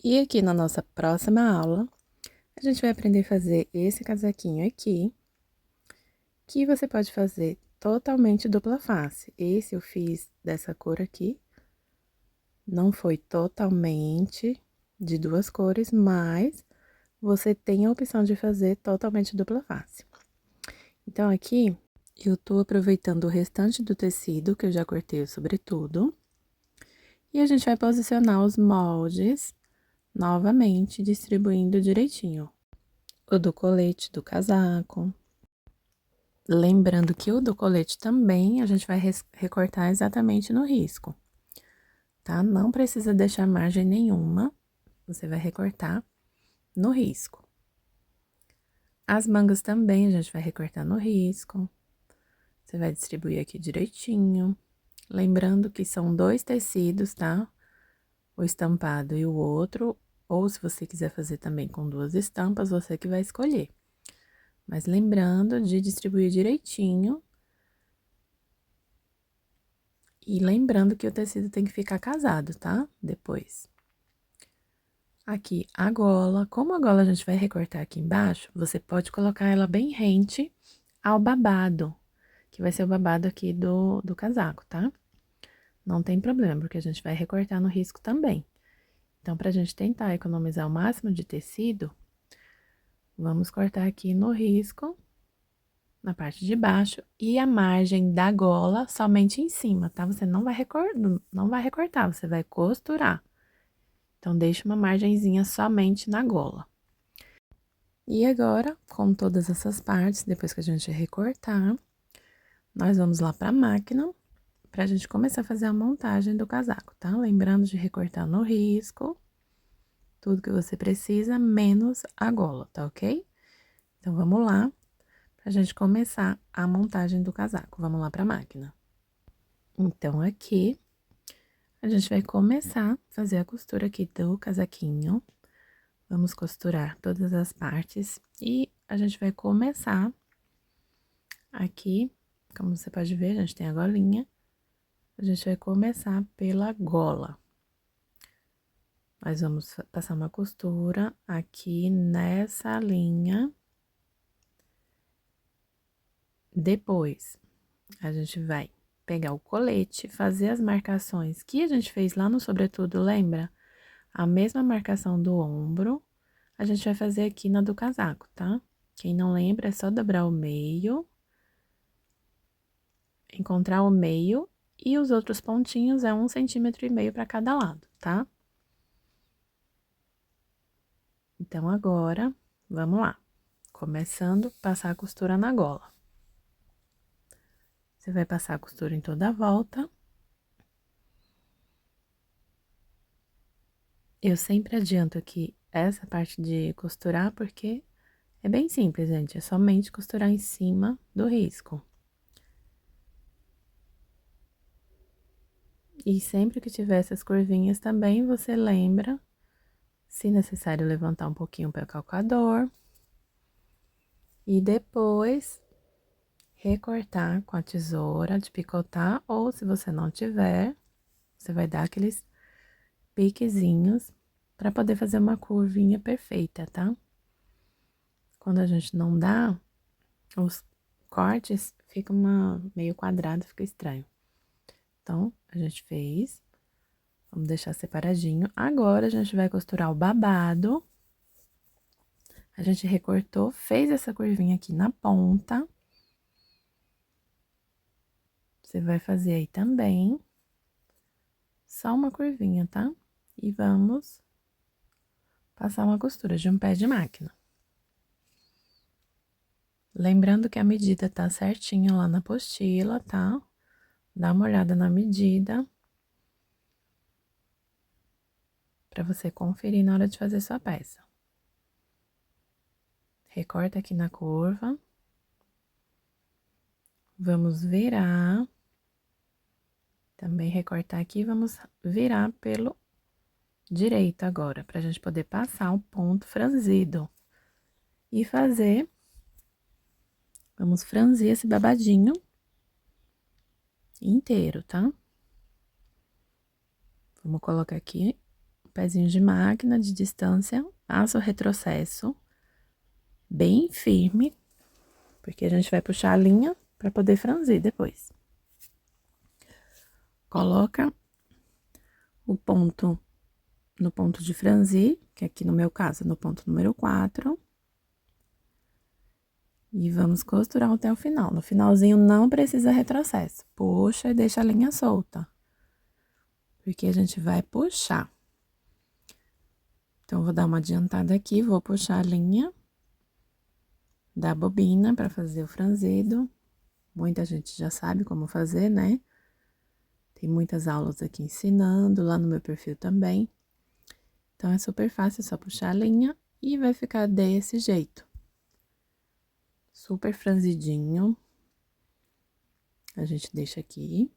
E aqui na nossa próxima aula, a gente vai aprender a fazer esse casaquinho aqui, que você pode fazer totalmente dupla face. Esse eu fiz dessa cor aqui, não foi totalmente de duas cores, mas você tem a opção de fazer totalmente dupla face. Então, aqui, eu tô aproveitando o restante do tecido, que eu já cortei o sobretudo, e a gente vai posicionar os moldes novamente, distribuindo direitinho. O do colete do casaco. Lembrando que o do colete também a gente vai recortar exatamente no risco, tá? Não precisa deixar margem nenhuma, você vai recortar no risco. As mangas também a gente vai recortar no risco. Você vai distribuir aqui direitinho. Lembrando que são dois tecidos, tá? O estampado e o outro, ou se você quiser fazer também com duas estampas, você que vai escolher. Mas lembrando de distribuir direitinho. E lembrando que o tecido tem que ficar casado, tá? Depois. Aqui, a gola. Como a gola a gente vai recortar aqui embaixo, você pode colocar ela bem rente ao babado, que vai ser o babado aqui do casaco, tá? Não tem problema, porque a gente vai recortar no risco também. Então, pra gente tentar economizar o máximo de tecido, vamos cortar aqui no risco, na parte de baixo, e a margem da gola somente em cima, tá? Você não vai recortar, você vai costurar. Então, deixa uma margenzinha somente na gola. E agora, com todas essas partes, depois que a gente recortar, nós vamos lá pra máquina, pra gente começar a fazer a montagem do casaco, tá? Lembrando de recortar no risco, tudo que você precisa, menos a gola, tá ok? Então, vamos lá, pra gente começar a montagem do casaco. Vamos lá pra máquina. Então, aqui, a gente vai começar a fazer a costura aqui do casaquinho. Vamos costurar todas as partes e a gente vai começar aqui, como você pode ver, a gente tem a golinha. A gente vai começar pela gola. Nós vamos passar uma costura aqui nessa linha. Depois, a gente vai pegar o colete, fazer as marcações que a gente fez lá no sobretudo, lembra? A mesma marcação do ombro, a gente vai fazer aqui na do casaco, tá? Quem não lembra, é só dobrar o meio, encontrar o meio e os outros pontinhos é 1,5 cm para cada lado, tá? Então, agora, vamos lá. Começando, passar a costura na gola. Você vai passar a costura em toda a volta. Eu sempre adianto aqui essa parte de costurar, porque é bem simples, gente. É somente costurar em cima do risco. E sempre que tiver essas curvinhas também, você lembra, se necessário, levantar um pouquinho o pé calcador. E depois, recortar com a tesoura de picotar, ou se você não tiver, você vai dar aqueles piquezinhos para poder fazer uma curvinha perfeita, tá? Quando a gente não dá, os cortes ficam meio quadrado, fica estranho. Então, a gente fez, vamos deixar separadinho. Agora, a gente vai costurar o babado. A gente recortou, fez essa curvinha aqui na ponta. Você vai fazer aí também. Só uma curvinha, tá? E vamos passar uma costura de um pé de máquina. Lembrando que a medida tá certinha lá na apostila, tá? Dá uma olhada na medida. Pra você conferir na hora de fazer sua peça. Recorta aqui na curva. Vamos virar. Também recortar aqui, vamos virar pelo direito agora, pra gente poder passar o ponto franzido. E fazer, vamos franzir esse babadinho inteiro, tá? Vamos colocar aqui o pezinho de máquina de distância, faça o retrocesso bem firme, porque a gente vai puxar a linha para poder franzir depois. Coloca o ponto no ponto de franzir, que aqui no meu caso, no ponto número 4. E vamos costurar até o final. No finalzinho não precisa retrocesso. Puxa e deixa a linha solta. Porque a gente vai puxar. Então, vou dar uma adiantada aqui, vou puxar a linha da bobina para fazer o franzido. Muita gente já sabe como fazer, né? Tem muitas aulas aqui ensinando, lá no meu perfil também. Então, é super fácil, é só puxar a linha e vai ficar desse jeito. Super franzidinho. A gente deixa aqui.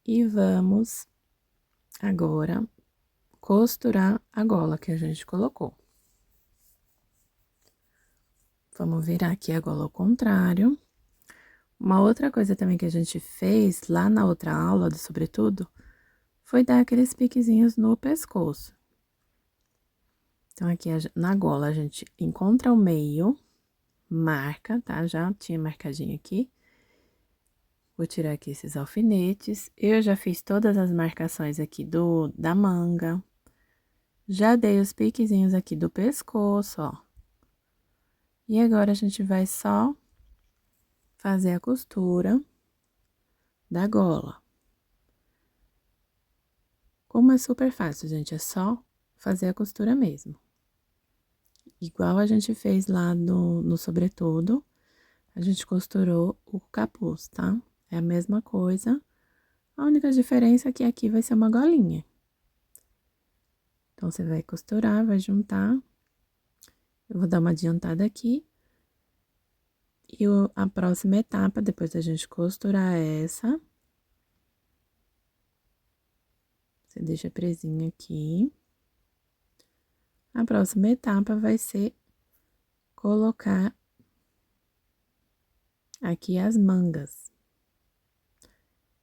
E vamos agora costurar a gola que a gente colocou. Vamos virar aqui a gola ao contrário. Uma outra coisa também que a gente fez lá na outra aula do sobretudo foi dar aqueles piquezinhos no pescoço. Então, aqui na gola a gente encontra o meio, marca, tá? Já tinha marcadinho aqui. Vou tirar aqui esses alfinetes. Eu já fiz todas as marcações aqui da manga. Já dei os piquezinhos aqui do pescoço, ó. E agora, a gente vai só fazer a costura da gola. Como é super fácil, gente, é só fazer a costura mesmo. Igual a gente fez lá no sobretudo, a gente costurou o capuz, tá? É a mesma coisa, a única diferença é que aqui vai ser uma golinha. Então, você vai costurar, vai juntar. Eu vou dar uma adiantada aqui. E a próxima etapa, depois da gente costurar essa, você deixa presinha aqui. A próxima etapa vai ser colocar aqui as mangas.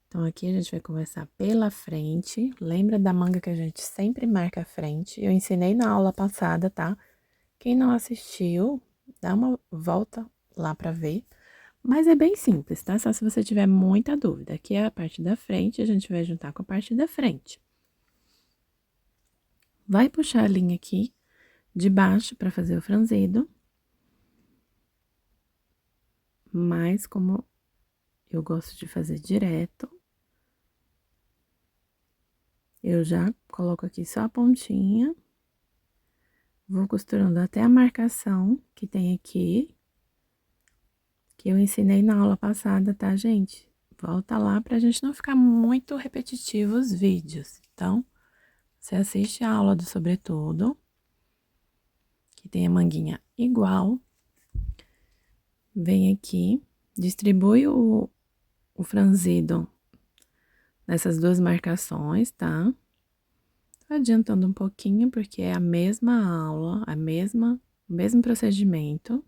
Então, aqui a gente vai começar pela frente. Lembra da manga que a gente sempre marca a frente? Eu ensinei na aula passada, tá? Quem não assistiu, dá uma volta lá pra ver. Mas é bem simples, tá? Só se você tiver muita dúvida. Aqui é a parte da frente, a gente vai juntar com a parte da frente. Vai puxar a linha aqui de baixo pra fazer o franzido. Mas como eu gosto de fazer direto, eu já coloco aqui só a pontinha. Vou costurando até a marcação que tem aqui, que eu ensinei na aula passada, tá, gente? Volta lá pra gente não ficar muito repetitivo os vídeos. Então, você assiste a aula do sobretudo, que tem a manguinha igual. Vem aqui, distribui o franzido nessas duas marcações, tá? Tô adiantando um pouquinho, porque é a mesma aula, o mesmo procedimento.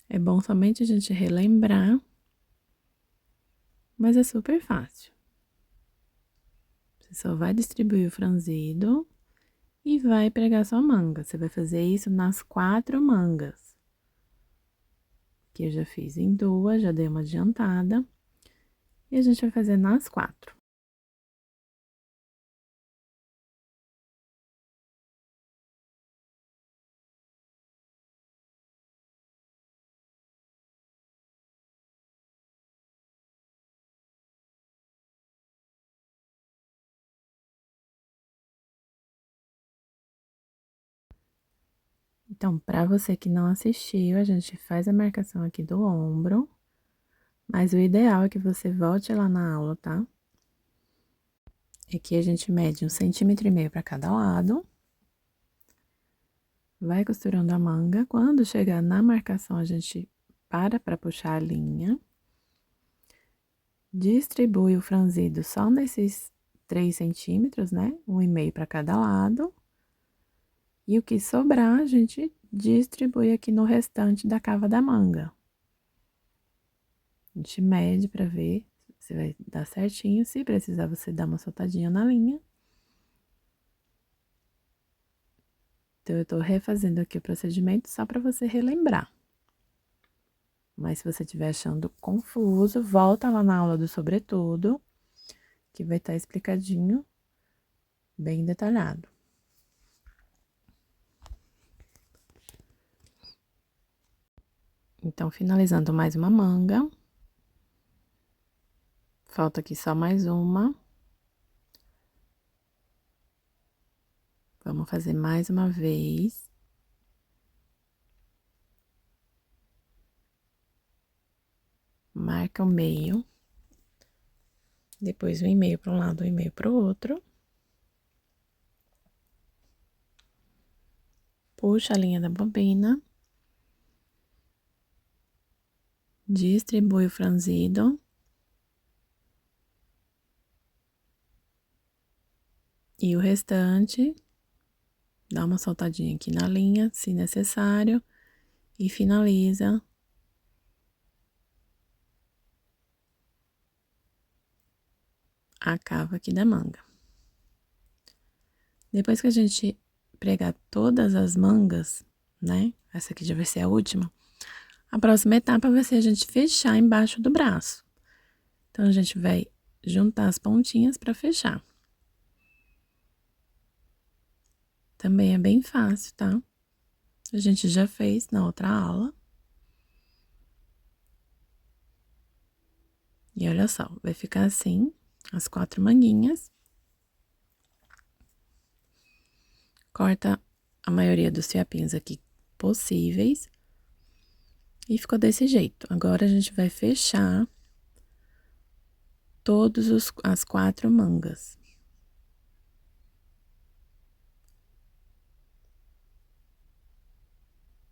É bom somente a gente relembrar, mas é super fácil. Você só vai distribuir o franzido e vai pregar sua manga. Você vai fazer isso nas 4 mangas. Que eu já fiz em 2, já dei uma adiantada. E a gente vai fazer nas 4. Então, pra você que não assistiu, a gente faz a marcação aqui do ombro. Mas o ideal é que você volte lá na aula, tá? Aqui a gente mede 1,5 centímetro para cada lado. Vai costurando a manga. Quando chegar na marcação, a gente para puxar a linha. Distribui o franzido só nesses 3 centímetros, né? 1,5 para cada lado. E o que sobrar, a gente distribui aqui no restante da cava da manga. A gente mede para ver se vai dar certinho. Se precisar, você dá uma soltadinha na linha. Então, eu tô refazendo aqui o procedimento só para você relembrar. Mas se você estiver achando confuso, volta lá na aula do sobretudo, que vai estar explicadinho, bem detalhado. Então, finalizando mais uma manga. Falta aqui só mais uma. Vamos fazer mais uma vez. Marca o meio. Depois o meio para um lado, o meio para o outro. Puxa a linha da bobina. Distribui o franzido. E o restante, dá uma soltadinha aqui na linha, se necessário, e finaliza a cava aqui da manga. Depois que a gente pregar todas as mangas, né? Essa aqui já vai ser a última. A próxima etapa vai ser a gente fechar embaixo do braço. Então, a gente vai juntar as pontinhas para fechar. Também é bem fácil, tá? A gente já fez na outra aula. E olha só, vai ficar assim, as 4 manguinhas. Corta a maioria dos fiapinhos aqui possíveis. E ficou desse jeito. Agora, a gente vai fechar todas as 4 mangas.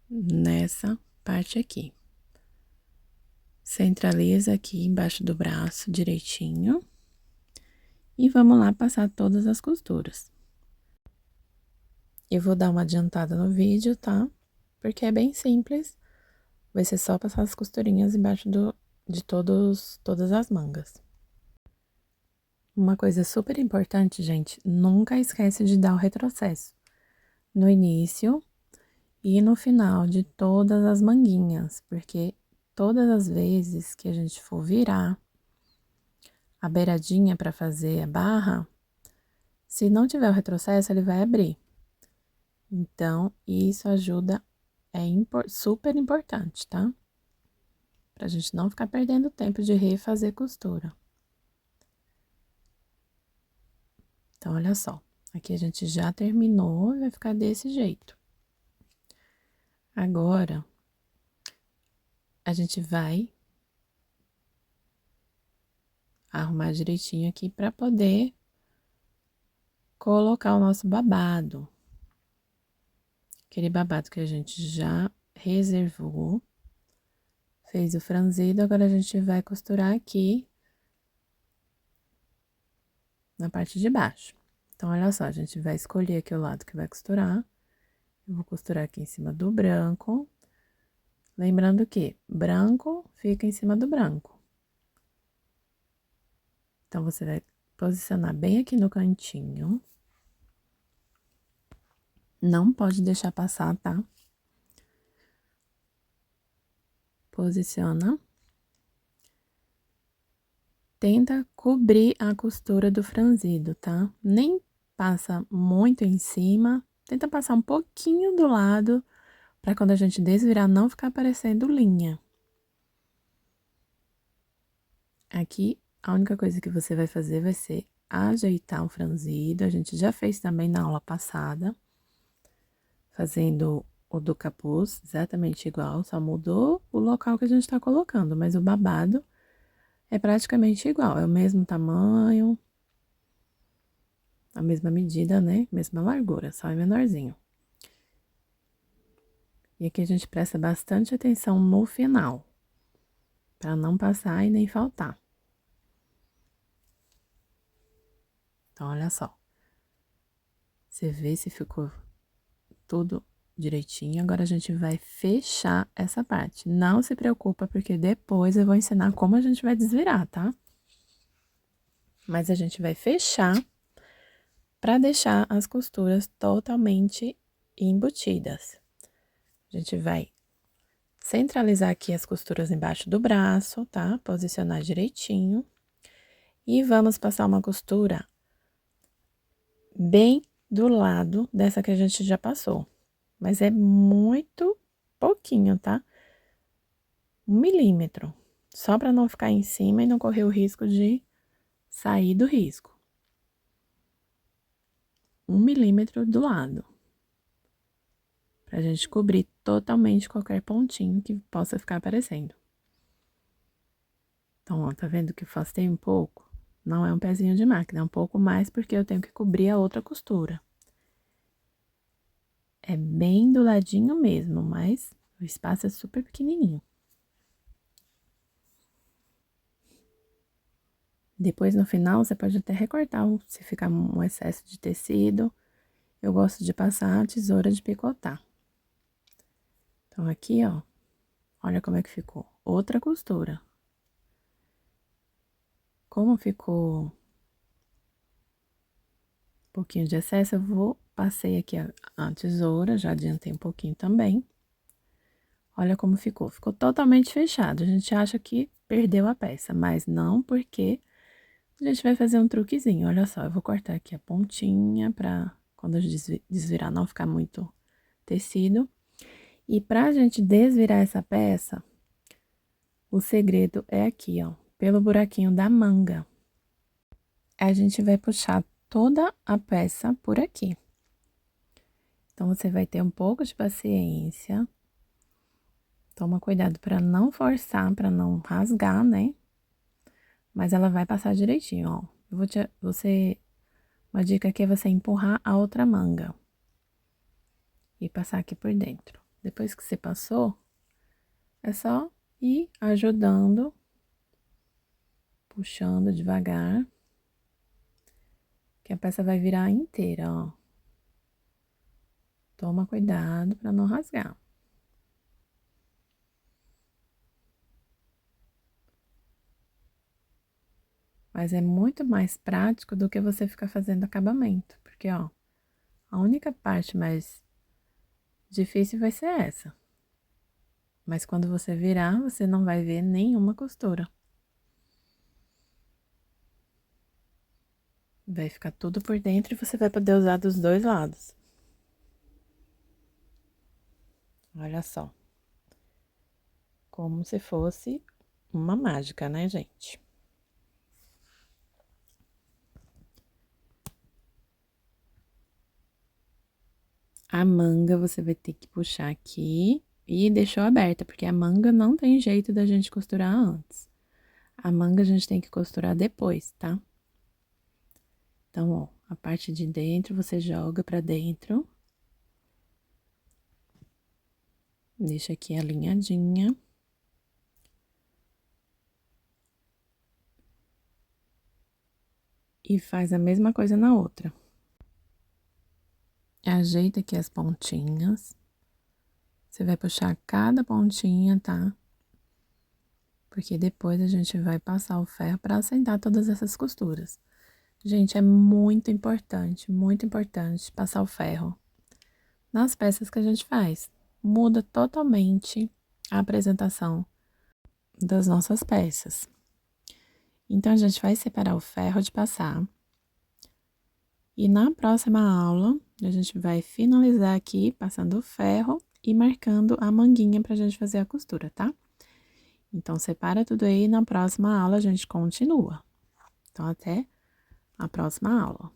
Nessa parte aqui. Centraliza aqui embaixo do braço direitinho. E vamos lá passar todas as costuras. Eu vou dar uma adiantada no vídeo, tá? Porque é bem simples. Vai ser só passar as costurinhas embaixo de todas as mangas. Uma coisa super importante, gente, nunca esquece de dar o retrocesso. No início e no final de todas as manguinhas, porque todas as vezes que a gente for virar a beiradinha para fazer a barra, se não tiver o retrocesso, ele vai abrir. Então, isso ajuda, é super importante, tá? Pra gente não ficar perdendo tempo de refazer costura. Então, olha só, aqui a gente já terminou e vai ficar desse jeito. Agora, a gente vai arrumar direitinho aqui pra poder colocar o nosso babado. Aquele babado que a gente já reservou. Fez o franzido, agora a gente vai costurar aqui na parte de baixo. Então, olha só, a gente vai escolher aqui o lado que vai costurar. Eu vou costurar aqui em cima do branco. Lembrando que branco fica em cima do branco. Então, você vai posicionar bem aqui no cantinho. Não pode deixar passar, tá? Posiciona. Tenta cobrir a costura do franzido, tá? Nem passa muito em cima. Tenta passar um pouquinho do lado, para quando a gente desvirar não ficar aparecendo linha. Aqui, a única coisa que você vai fazer vai ser ajeitar o franzido. A gente já fez também na aula passada, fazendo o do capuz, exatamente igual, só mudou o local que a gente tá colocando, mas o babado é praticamente igual, é o mesmo tamanho, a mesma medida, né? Mesma largura, só é menorzinho. E aqui a gente presta bastante atenção no final, para não passar e nem faltar. Então, olha só. Você vê se ficou tudo direitinho. Agora, a gente vai fechar essa parte. Não se preocupa, porque depois eu vou ensinar como a gente vai desvirar, tá? Mas a gente vai fechar para deixar as costuras totalmente embutidas. A gente vai centralizar aqui as costuras embaixo do braço, tá? Posicionar direitinho. E vamos passar uma costura bem do lado dessa que a gente já passou. Mas é muito pouquinho, tá? 1 milímetro. Só para não ficar em cima e não correr o risco de sair do risco. 1 milímetro do lado. Pra gente cobrir totalmente qualquer pontinho que possa ficar aparecendo. Então, ó, tá vendo que eu afastei um pouco? Não é um pezinho de máquina, é um pouco mais porque eu tenho que cobrir a outra costura. É bem do ladinho mesmo, mas o espaço é super pequenininho. Depois, no final, você pode até recortar se ficar um excesso de tecido. Eu gosto de passar a tesoura de picotar. Então, aqui, ó, olha como é que ficou. Outra costura. Como ficou um pouquinho de excesso, passei aqui a tesoura, já adiantei um pouquinho também. Olha como ficou. Ficou totalmente fechado. A gente acha que perdeu a peça, mas não, porque a gente vai fazer um truquezinho. Olha só, eu vou cortar aqui a pontinha pra quando a gente desvirar não ficar muito tecido. E pra gente desvirar essa peça, o segredo é aqui, ó, pelo buraquinho da manga. A gente vai puxar toda a peça por aqui. Então, você vai ter um pouco de paciência. Toma cuidado para não forçar, para não rasgar, né? Mas ela vai passar direitinho, ó. Uma dica aqui é você empurrar a outra manga. E passar aqui por dentro. Depois que você passou, é só ir ajudando, puxando devagar, que a peça vai virar inteira, ó. Toma cuidado para não rasgar. Mas é muito mais prático do que você ficar fazendo acabamento, porque, ó, a única parte mais difícil vai ser essa. Mas quando você virar, você não vai ver nenhuma costura. Vai ficar tudo por dentro e você vai poder usar dos dois lados. Olha só. Como se fosse uma mágica, né, gente? A manga você vai ter que puxar aqui e deixou aberta, porque a manga não tem jeito da gente costurar antes. A manga a gente tem que costurar depois, tá? Então, ó, a parte de dentro você joga pra dentro. Deixa aqui alinhadinha. E faz a mesma coisa na outra. Ajeita aqui as pontinhas. Você vai puxar cada pontinha, tá? Porque depois a gente vai passar o ferro para assentar todas essas costuras. Gente, é muito importante passar o ferro nas peças que a gente faz. Muda totalmente a apresentação das nossas peças. Então, a gente vai separar o ferro de passar. E na próxima aula, a gente vai finalizar aqui, passando o ferro e marcando a manguinha pra gente fazer a costura, tá? Então, separa tudo aí e na próxima aula a gente continua. Então, até a próxima aula.